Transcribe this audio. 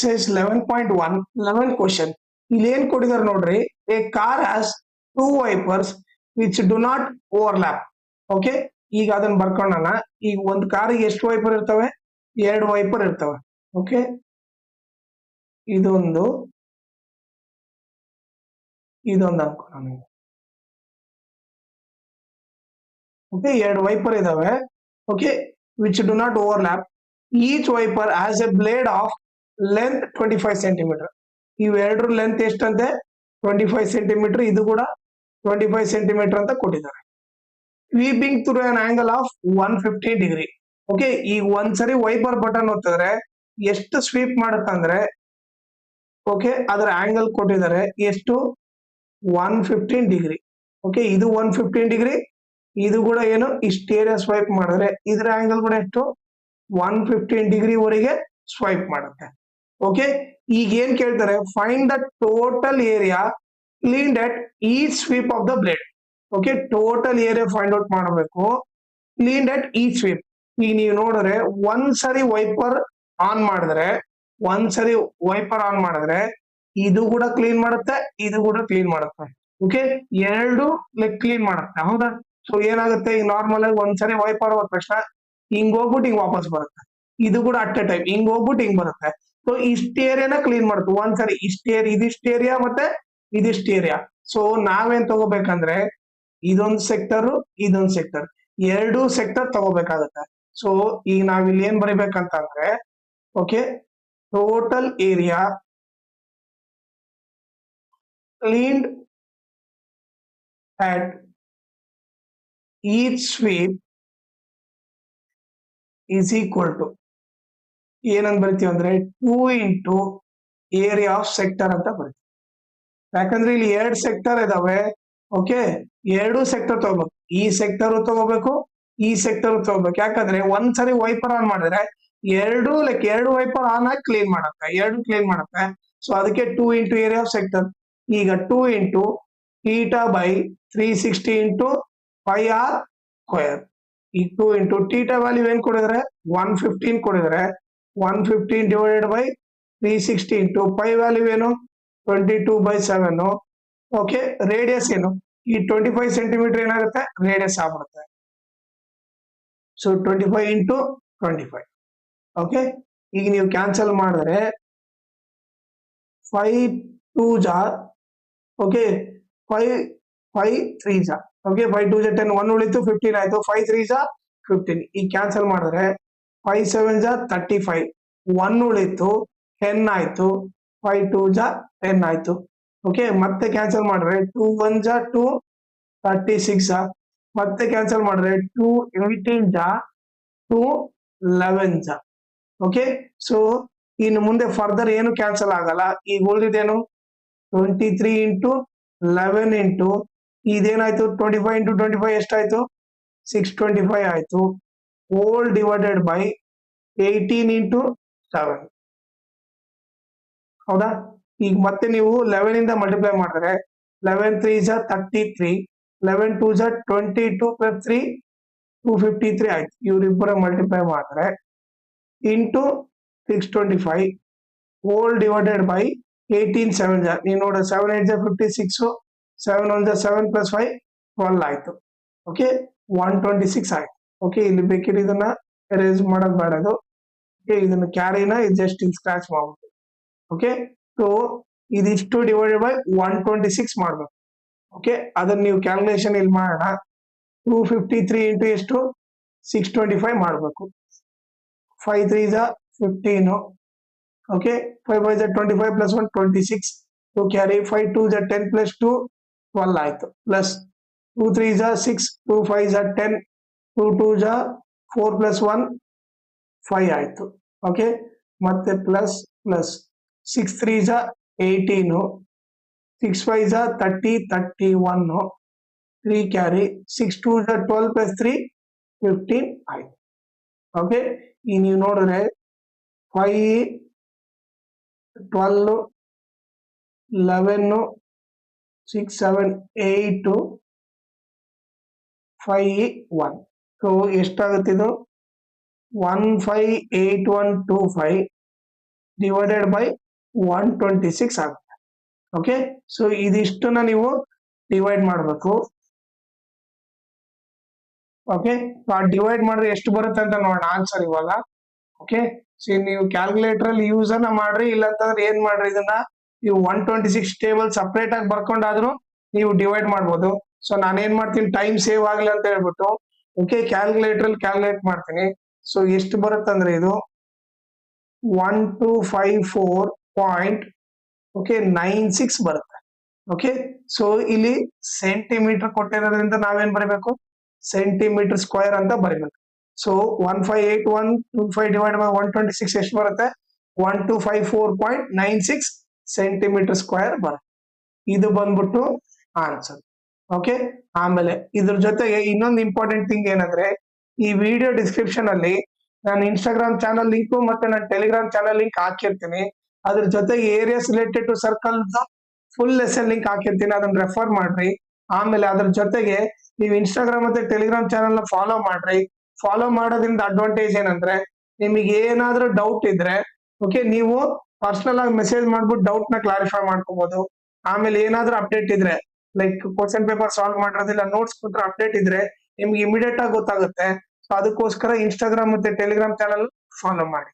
says 11.1 11 question. ಇಲ್ಲಿ ಏನ್ ಕೊಟ್ಟಿದ್ದಾರೆ ನೋಡ್ರಿ, a car has two wipers which do not overlap. Okay, ಈಗ ಅದನ್ನ ಬರ್ಕೊಳ್ಳೋಣ. ಈಗ ಒಂದು ಕಾರಿಗೆ ಎಷ್ಟು ವೈಪರ್ ಇರ್ತವೆ? ಎರಡು ವೈಪರ್ ಇರ್ತವೆ. ಓಕೆ, ಇದೊಂದು ಅನ್ಕೊಳ್ಳೋಣ. ಓಕೆ, ಎರಡು ವೈಪರ್ ಇದಾವೆ. Okay, which do not overlap. Each wiper has A blade of length 25 centimetre. ಇವೆರಡರ ಲೆಂತ್ ಎಷ್ಟಂತೆ? 25 ಸೆಂಟಿಮೀಟರ್. ಇದು ಕೂಡ 25 ಸೆಂಟಿಮೀಟರ್ ಅಂತ ಕೊಟ್ಟಿದ್ದಾರೆ. Sweeping through an angle of 150 degree. Okay, ಈಗ ಒಂದ್ಸರಿ ವೈಪರ್ ಬಟನ್ ಒತ್ತಿದ್ರೆ ಎಷ್ಟು ಸ್ವೀಪ್ ಮಾಡುತ್ತಂದ್ರೆ, ಓಕೆ, ಅದರ ಆಂಗಲ್ ಕೊಟ್ಟಿದ್ದಾರೆ ಎಷ್ಟು? 115 ಡಿಗ್ರಿ. ಓಕೆ, ಇದು 115 ಡಿಗ್ರಿ. ಇದು ಕೂಡ ಏನು, ಇಷ್ಟು ಏರಿಯಾ ಸ್ವೈಪ್ ಮಾಡಿದ್ರೆ ಇದರ ಆಂಗಲ್ ಕೂಡ ಎಷ್ಟು? 115 ಡಿಗ್ರಿ ವರೆಗೆ ಸ್ವೈಪ್ ಮಾಡುತ್ತೆ. ಓಕೆ, ಈಗ ಏನ್ ಕೇಳ್ತಾರೆ? Find the total area cleaned at each sweep of the blade. Okay, total area find out ಮಾಡಬೇಕು, ಕ್ಲೀನ್ಡ್ ಅಟ್ ಈಚ್ ಸ್ವೀಪ್. ಈಗ ನೀವು ನೋಡಿದ್ರೆ ಒಂದ್ಸರಿ ವೈಪರ್ ಆನ್ ಮಾಡಿದ್ರೆ ಇದು ಕೂಡ ಕ್ಲೀನ್ ಮಾಡುತ್ತೆ, ಇದು ಕೂಡ ಕ್ಲೀನ್ ಮಾಡುತ್ತೆ. ಓಕೆ, ಎರಡು ಕ್ಲೀನ್ ಮಾಡುತ್ತೆ. ಹೌದಾ? ಸೊ ಏನಾಗುತ್ತೆ, ಈಗ ನಾರ್ಮಲ್ ಆಗಿ ಒಂದ್ಸರಿ ವೈಪರ್ ಹೋದ ತಕ್ಷಣ ಹಿಂಗ್ ಹೋಗ್ಬಿಟ್ಟು ಹಿಂಗ್ ವಾಪಸ್ ಬರುತ್ತೆ. ಇದು ಕೂಡ ಅಟ್ ಎ ಟೈಮ್ ಹಿಂಗ್ ಹೋಗ್ಬಿಟ್ಟು ಹಿಂಗ್ ಬರುತ್ತೆ. ಸೊ ಇಷ್ಟ ಏರಿಯಾನ ಕ್ಲೀನ್ ಮಾಡುತ್ತೆ ಒಂದ್ಸರಿ. ಇದಿಷ್ಟು ಏರಿಯಾ ಮತ್ತೆ ಇದಿಷ್ಟು ಏರಿಯಾ. ಸೊ ನಾವೇನ್ ತಗೋಬೇಕಂದ್ರೆ ಇದೊಂದು ಸೆಕ್ಟರ್, ಇದೊಂದು ಸೆಕ್ಟರ್, ಎರಡು ಸೆಕ್ಟರ್ ತಗೋಬೇಕಾಗುತ್ತೆ. ಸೊ ಈಗ ನಾವಿಲ್ಲಿ ಏನ್ ಬರಿಬೇಕಂತಂದ್ರೆ, okay, total area cleaned at each sweep is equal to ಏನಂತ ಬರಿತೀವಿ ಅಂದ್ರೆ 2 into ಏರಿಯಾ ಆಫ್ ಸೆಕ್ಟರ್ ಅಂತ ಬರಿತೀವಿ. ಯಾಕಂದ್ರೆ ಇಲ್ಲಿ ಎರಡು ಸೆಕ್ಟರ್ ಇದಾವೆ. ಓಕೆ, ಎರಡು ಸೆಕ್ಟರ್ ತಗೋಬೇಕು. ಈ ಸೆಕ್ಟರ್ ತಗೋಬೇಕು, ಈ ಸೆಕ್ಟರ್ ತಗೋಬೇಕು. ಯಾಕಂದ್ರೆ ಒಂದ್ಸರಿ ವೈಪರ್ ಆನ್ ಮಾಡಿದ್ರೆ ಎರಡು ವೈಪರ್ ಆನ್ ಆಗಿ ಕ್ಲೀನ್ ಮಾಡುತ್ತೆ. ಸೊ ಅದಕ್ಕೆ 2 into ಏರಿಯಾ ಆಫ್ ಸೆಕ್ಟರ್. ಈಗ 2 into theta by 360 into pi r square. ಈ 2 into theta ವ್ಯಾಲ್ಯೂ ಏನ್ ಕೊಡಿದ್ರೆ 115 ಕೊಡಿದ್ರೆ 115 divided by 360 into pi value ಏನು 22/7. ಓಕೆ, ರೇಡಿಯಸ್ ಏನು? ಈ 25 ಸೆಂಟಿಮೀಟರ್ ಏನಾಗುತ್ತೆ? ರೇಡಿಯಸ್ ಆಗ್ಬಿಡುತ್ತೆ. So 25 into 25. ಓಕೆ, ಈಗ ನೀವು ಕ್ಯಾನ್ಸಲ್ ಮಾಡಿದ್ರೆ 5 2 ಜಾ, ಓಕೆ, 5 3 ಜಾ, ಓಕೆ, 5 2 ಜಾ 10, 1 ಉಳಿತು 15 ಆಯ್ತು. 5 3 ಜಾ 15. ಈಗ ಕ್ಯಾನ್ಸಲ್ ಮಾಡಿದ್ರೆ 5 7 ಜಾ 35, 1 ಉಳಿತು 10 ಆಯ್ತು. 5 2 ಜಾ 10 ಆಯ್ತು. ಓಕೆ, ಮತ್ತೆ ಕ್ಯಾನ್ಸಲ್ ಮಾಡಿದ್ರೆ 2 1 ಜಾ 2 36, ಮತ್ತೆ ಕ್ಯಾನ್ಸಲ್ ಮಾಡಿದ್ರೆ 2 18 ಜಾ 2 11 ಜಾ. ಓಕೆ, ಸೊ ಇನ್ನು ಮುಂದೆ ಫರ್ದರ್ ಏನು ಕ್ಯಾನ್ಸಲ್ ಆಗಲ್ಲ. ಈಗ ಉಳಿದಿದ್ದೇನು 23 into 11 into ಇದೇನಾಯ್ತು 25 into 25 ಎಷ್ಟಾಯ್ತು? 625 ಆಯ್ತು. Whole divided by 18 into 7. ಹೌದಾ? ಈಗ ಮತ್ತೆ ನೀವು 11 ಇಂದ ಮಲ್ಟಿಪ್ಲೈ ಮಾಡಿದ್ರೆ 11 3 ಜಾ 33, 11 2 ಜಾ 22 plus 3 253 ಆಯ್ತು. ಇವರಿಬ್ಬರ ಮಲ್ಟಿಪ್ಲೈ ಮಾಡಿದ್ರೆ ಇಂಟು 625 ಹೋಲ್ ಡಿವೈಡೆಡ್ ಬೈ 18 7 ಜಾ, ನೀವು ನೋಡಿ 7 8 ಜಾ 56, 7 1 ಜಾ 7 plus 5 12 ಆಯ್ತು. ಓಕೆ, 126 ಆಯ್ತು. ಓಕೆ, ಇಲ್ಲಿ ಬೇಕಿದ್ರೆ ಇದನ್ನ ಎರೇಸ್ ಮಾಡೋದು ಬೇಡದು. ಓಕೆ, ಇದನ್ನ ಕ್ಯಾರಿನ ಜಸ್ಟ್ ಇಲ್ಲಿ ಸ್ಕ್ರಾಚ್ ಮಾಡ್ಬೋದು. ಓಕೆ, ಸೊ ಇದಿಷ್ಟು ಡಿವೈಡೆಡ್ ಬೈ 126 ಮಾಡ್ಬೇಕು. ಓಕೆ, ಅದನ್ನ ನೀವು ಕ್ಯಾಲ್ಕುಲೇಷನ್ ಇಲ್ಲಿ ಮಾಡೋಣ. 253 ಇಂಟು ಎಷ್ಟು? 625 ಮಾಡಬೇಕು. 5 3 ಜಾ 15, ಓಕೆ, 5 5 ಜಾ 25 plus 1 26 to carry 5 2 ಜಾ 10 plus 2 12 ಆಯ್ತು. ಪ್ಲಸ್ 2 3 ಜಾ 6, 2 5 ಜಾ 10, 2 2 ಜಾ 4 plus 1 5 ಆಯ್ತು. ಓಕೆ, ಮತ್ತೆ ಪ್ಲಸ್ 6 3 ಜಾ 18, 6 5 ಜಾ 30 31, 3 ಕ್ಯಾರಿ 6 2 ಜಾ 12 plus 3 15 ಆಯ್ತು. ಓಕೆ, ಈ ನೀವು ನೋಡಿದ್ರೆ 5 12 11 6 7 8 5 1. ಸೊ ಎಷ್ಟಾಗುತ್ತೆ ಇದು? 158125 ಡಿವೈಡೆಡ್ ಬೈ 126 ಆಗುತ್ತೆ. ಓಕೆ, ಸೊ ಇದಿಷ್ಟನ್ನ ನೀವು ಡಿವೈಡ್ ಮಾಡಬೇಕು. ಓಕೆ, ಡಿವೈಡ್ ಮಾಡಿದ್ರೆ ಎಷ್ಟು ಬರುತ್ತೆ ಅಂತ ನೋಡೋಣ ಆನ್ಸರ್ ಇವಾಗ. ಓಕೆ, ಸೊ ನೀವು ಕ್ಯಾಲ್ಕುಲೇಟರ್ ಅಲ್ಲಿ ಯೂಸ್ ಅನ್ನ ಮಾಡ್ರಿ, ಇಲ್ಲ ಅಂತಂದ್ರೆ ಏನ್ ಮಾಡ್ರಿ, ಇದನ್ನ ನೀವು 126 ಟೇಬಲ್ ಸಪರೇಟ್ ಆಗಿ ಬರ್ಕೊಂಡಾದ್ರೂ ನೀವು ಡಿವೈಡ್ ಮಾಡ್ಬೋದು. ಸೊ ನಾನು ಏನ್ ಮಾಡ್ತೀನಿ, ಟೈಮ್ ಸೇವ್ ಆಗ್ಲಿ ಅಂತ ಹೇಳ್ಬಿಟ್ಟು ಓಕೆ ಕ್ಯಾಲ್ಕುಲೇಟರ್ ಅಲ್ಲಿ ಕ್ಯಾಲ್ಕುಲೇಟ್ ಮಾಡ್ತೀನಿ. ಸೊ ಎಷ್ಟು ಬರುತ್ತೆ ಅಂದ್ರೆ ಇದು 1254.96 ಬರುತ್ತೆ. ಓಕೆ, ಸೊ ಇಲ್ಲಿ ಸೆಂಟಿಮೀಟರ್ ಕೊಟ್ಟಿರೋದ್ರಿಂದ ನಾವೇನ್ ಬರೀಬೇಕು, ಸೆಂಟಿಮೀಟರ್ ಸ್ಕ್ವೇರ್ ಅಂತ ಬರೀಬೇಕು. ಸೊ 158125 ಡಿವೈಡ್ ಬೈ 126 ಎಷ್ಟು ಬರುತ್ತೆ, 1254.96 ಸೆಂಟಿಮೀಟರ್ ಸ್ಕ್ವೇರ್ ಬರುತ್ತೆ. ಇದು ಬಂದ್ಬಿಟ್ಟು ಆನ್ಸರ್. ಓಕೆ, ಆಮೇಲೆ ಇದ್ರ ಜೊತೆಗೆ ಇನ್ನೊಂದು ಇಂಪಾರ್ಟೆಂಟ್ ಥಿಂಗ್ ಏನಂದ್ರೆ, ಈ ವಿಡಿಯೋ ಡಿಸ್ಕ್ರಿಪ್ಷನ್ ಅಲ್ಲಿ ನಾನು ಇನ್ಸ್ಟಾಗ್ರಾಮ್ ಚಾನಲ್ ಲಿಂಕ್ ಮತ್ತೆ ನಾನು ಟೆಲಿಗ್ರಾಮ್ ಚಾನಲ್ ಲಿಂಕ್ ಹಾಕಿರ್ತೀನಿ. ಅದ್ರ ಜೊತೆಗೆ areas related to circle full lesson link ಹಾಕಿರ್ತೀನಿ, ಅದನ್ನ ರೆಫರ್ ಮಾಡ್ರಿ. ಆಮೇಲೆ ಅದ್ರ ಜೊತೆಗೆ ನೀವು ಇನ್ಸ್ಟಾಗ್ರಾಮ್ ಮತ್ತೆ ಟೆಲಿಗ್ರಾಮ್ ಚಾನಲ್ ನ ಫಾಲೋ ಮಾಡ್ರಿ. ಫಾಲೋ ಮಾಡೋದ್ರಿಂದ ಅಡ್ವಾಂಟೇಜ್ ಏನಂದ್ರೆ, ನಿಮಗೆ ಏನಾದ್ರೂ ಡೌಟ್ ಇದ್ರೆ ಓಕೆ ನೀವು ಪರ್ಸನಲ್ ಆಗಿ ಮೆಸೇಜ್ ಮಾಡ್ಬಿಟ್ಟು ಡೌಟ್ ನ ಕ್ಲಾರಿಫೈ ಮಾಡ್ಕೋಬಹುದು. ಆಮೇಲೆ ಏನಾದ್ರೂ ಅಪ್ಡೇಟ್ ಇದ್ರೆ, ಲೈಕ್ ಕ್ವಶನ್ ಪೇಪರ್ ಸಾಲ್ವ್ ಮಾಡಿರೋದಿಲ್ಲ, ನೋಟ್ಸ್ ಕೊಟ್ಟರೆ ಅಪ್ಡೇಟ್ ಇದ್ರೆ ನಿಮ್ಗೆ ಇಮಿಡಿಯೇಟ್ ಆಗಿ ಗೊತ್ತಾಗುತ್ತೆ. ಸೊ ಅದಕ್ಕೋಸ್ಕರ ಇನ್ಸ್ಟಾಗ್ರಾಮ್ ಮತ್ತೆ ಟೆಲಿಗ್ರಾಮ್ ಚಾನಲ್ ಫಾಲೋ ಮಾಡಿ.